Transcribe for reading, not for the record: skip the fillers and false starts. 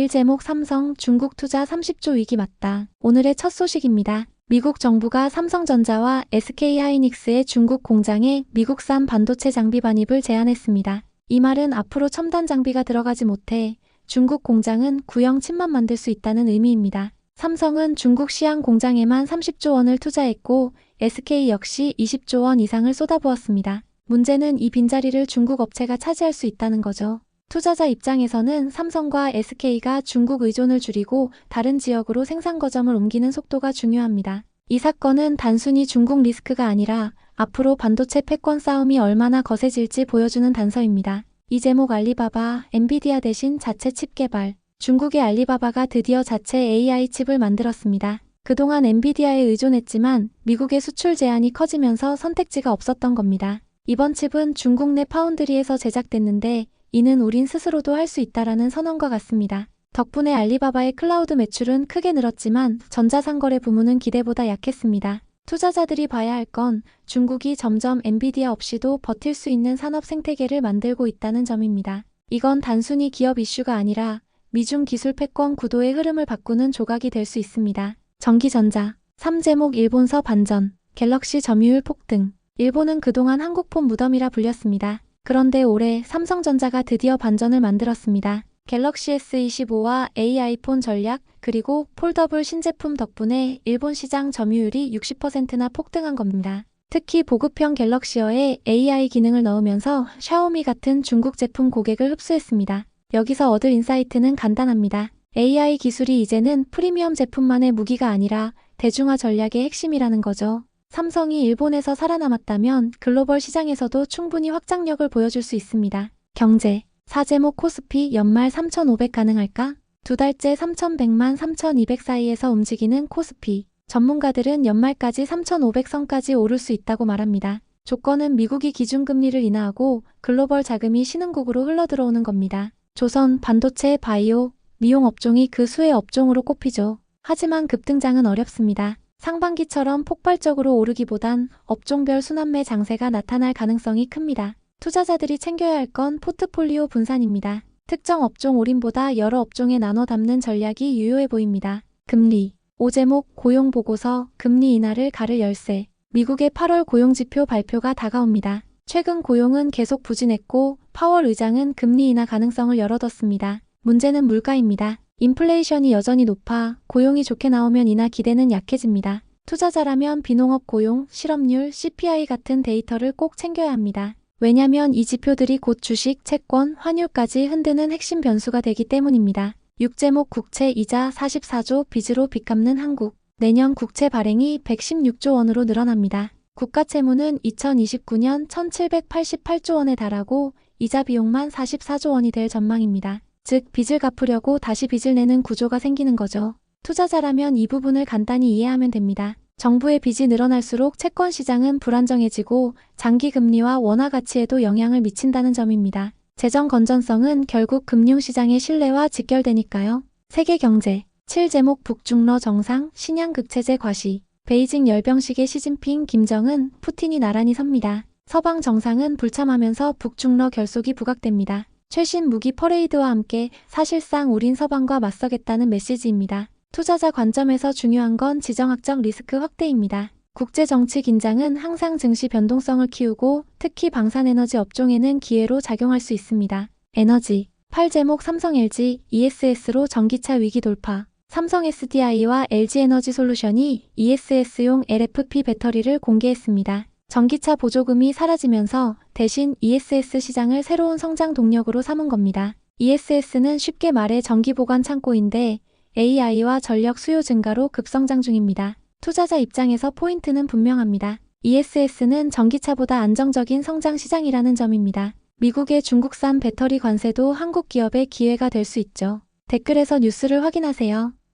제목 삼성, 중국 투자 30조 위기 맞다. 오늘의 첫 소식입니다. 미국 정부가 삼성전자와 SK하이닉스의 중국 공장에 미국산 반도체 장비 반입을 제한했습니다. 이 말은 앞으로 첨단 장비가 들어가지 못해 중국 공장은 구형 칩만 만들 수 있다는 의미입니다. 삼성은 중국 시안 공장에만 30조 원을 투자했고 SK 역시 20조 원 이상을 쏟아부었습니다. 문제는 이 빈자리를 중국 업체가 차지할 수 있다는 거죠. 투자자 입장에서는 삼성과 SK가 중국 의존을 줄이고 다른 지역으로 생산 거점을 옮기는 속도가 중요합니다. 이 사건은 단순히 중국 리스크가 아니라 앞으로 반도체 패권 싸움이 얼마나 거세질지 보여주는 단서입니다. 이 제목 알리바바, 엔비디아 대신 자체 칩 개발. 중국의 알리바바가 드디어 자체 AI 칩을 만들었습니다. 그동안 엔비디아에 의존했지만 미국의 수출 제한이 커지면서 선택지가 없었던 겁니다. 이번 칩은 중국 내 파운드리에서 제작됐는데 이는 우린 스스로도 할 수 있다라는 선언과 같습니다. 덕분에 알리바바의 클라우드 매출은 크게 늘었지만 전자상거래 부문은 기대보다 약했습니다. 투자자들이 봐야 할 건 중국이 점점 엔비디아 없이도 버틸 수 있는 산업 생태계를 만들고 있다는 점입니다. 이건 단순히 기업 이슈가 아니라 미중 기술 패권 구도의 흐름을 바꾸는 조각이 될 수 있습니다. 전기전자 3제목 일본서 반전, 갤럭시 점유율 폭등. 일본은 그동안 한국폰 무덤이라 불렸습니다. 그런데 올해 삼성전자가 드디어 반전을 만들었습니다. 갤럭시 S25와 AI폰 전략, 그리고 폴더블 신제품 덕분에 일본 시장 점유율이 60%나 폭등한 겁니다. 특히 보급형 갤럭시어에 AI 기능을 넣으면서 샤오미 같은 중국 제품 고객을 흡수했습니다. 여기서 얻을 인사이트는 간단합니다. AI 기술이 이제는 프리미엄 제품만의 무기가 아니라 대중화 전략의 핵심이라는 거죠. 삼성이 일본에서 살아남았다면 글로벌 시장에서도 충분히 확장력을 보여줄 수 있습니다. 경제 4제목 코스피 연말 3,500 가능할까? 두 달째 3,100만 3,200 사이에서 움직이는 코스피. 전문가들은 연말까지 3,500선까지 오를 수 있다고 말합니다. 조건은 미국이 기준금리를 인하하고 글로벌 자금이 신흥국으로 흘러들어오는 겁니다. 조선, 반도체, 바이오, 미용 업종이 그 수의 업종으로 꼽히죠. 하지만 급등장은 어렵습니다. 상반기처럼 폭발적으로 오르기보단 업종별 순환매 장세가 나타날 가능성이 큽니다. 투자자들이 챙겨야 할 건 포트폴리오 분산입니다. 특정 업종 올인보다 여러 업종에 나눠 담는 전략이 유효해 보입니다. 금리 5제목 고용 보고서, 금리 인하를 가를 열쇠. 미국의 8월 고용지표 발표가 다가옵니다. 최근 고용은 계속 부진했고 파월 의장은 금리 인하 가능성을 열어뒀습니다. 문제는 물가입니다. 인플레이션이 여전히 높아 고용이 좋게 나오면 인하 기대는 약해집니다. 투자자라면 비농업 고용, 실업률, CPI 같은 데이터를 꼭 챙겨야 합니다. 왜냐면 이 지표들이 곧 주식, 채권, 환율까지 흔드는 핵심 변수가 되기 때문입니다. 6제목 국채 이자 44조 빚으로 빚 갚는 한국. 내년 국채 발행이 116조 원으로 늘어납니다. 국가 채무는 2029년 1,788조 원에 달하고 이자 비용만 44조 원이 될 전망입니다. 즉 빚을 갚으려고 다시 빚을 내는 구조가 생기는 거죠. 투자자라면 이 부분을 간단히 이해하면 됩니다. 정부의 빚이 늘어날수록 채권 시장은 불안정해지고 장기 금리와 원화 가치에도 영향을 미친다는 점입니다. 재정 건전성은 결국 금융시장의 신뢰와 직결되니까요. 세계 경제 7제목 북중러 정상, 신양 극체제 과시. 베이징 열병식의 시진핑, 김정은, 푸틴이 나란히 섭니다. 서방 정상은 불참하면서 북중러 결속이 부각됩니다. 최신 무기 퍼레이드와 함께 사실상 우린 서방과 맞서겠다는 메시지입니다. 투자자 관점에서 중요한 건 지정학적 리스크 확대입니다. 국제정치 긴장은 항상 증시 변동성을 키우고 특히 방산에너지 업종에는 기회로 작용할 수 있습니다. 에너지 8제목 삼성 LG, ESS로 전기차 위기 돌파. 삼성 SDI와 LG에너지솔루션이 ESS용 LFP 배터리를 공개했습니다. 전기차 보조금이 사라지면서 대신 ESS 시장을 새로운 성장 동력으로 삼은 겁니다. ESS는 쉽게 말해 전기 보관 창고인데 AI와 전력 수요 증가로 급성장 중입니다. 투자자 입장에서 포인트는 분명합니다. ESS는 전기차보다 안정적인 성장 시장이라는 점입니다. 미국의 중국산 배터리 관세도 한국 기업의 기회가 될 수 있죠. 댓글에서 뉴스를 확인하세요.